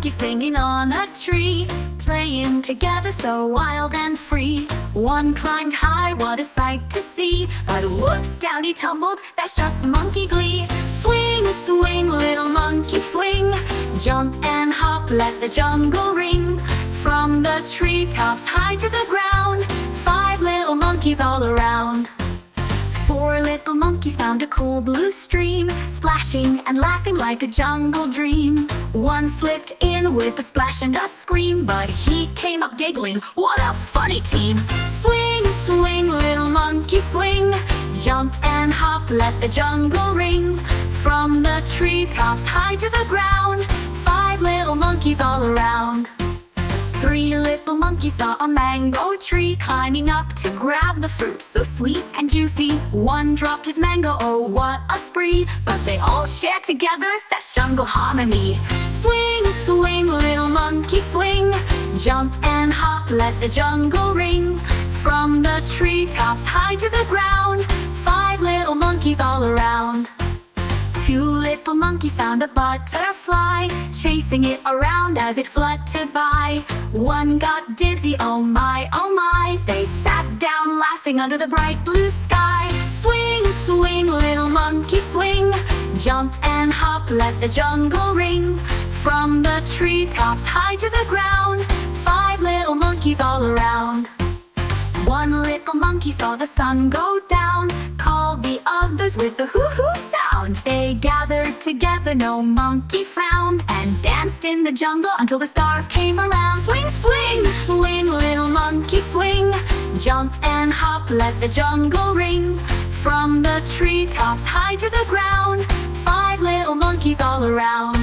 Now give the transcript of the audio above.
monkeys singing on a tree, playing together so wild and free. One climbed high, what a sight to see, but whoops, down he tumbled, that's just monkey glee. Swing, swing, little monkey swing, jump and hop, let the jungle ring. From the treetops high to the ground, 5 little monkeys all around. 4 little monkeys found a cool blue stream, splashing and laughing like a jungle dream. One slipped in with a splash and a scream, but he came up giggling, what a funny team. Swing, swing, little monkey swing, jump and hop, let the jungle ring. From the treetops high to the ground, 5 little monkeys all around. 3 little monkeys saw a mango tree, climbing up to grab the fruit so sweet and juicy. One dropped his mango, oh what a spree, but they all share together, that's jungle harmony. Swing, swing, little monkey swing, jump and hop, let the jungle ring. From the treetops high to the ground, 5 little monkeys all around. 2 little monkeys found a butterfly, chasing it around as it fluttered by. One got dizzy, oh my, they sat down laughing under the bright blue sky. Swing, swing, little monkey swing, jump and hop, let the jungle ring. From the treetops high to the ground, 5 little monkeys all around. 1 little monkey saw the sun go down, called the others with a hoo-hoo sound. They gathered together, no monkey frowned, and danced in the jungle until the stars came around. Swing, swing, swing, little monkey swing, jump and hop, let the jungle ring. From the treetops high to the ground, 5 little monkeys all around.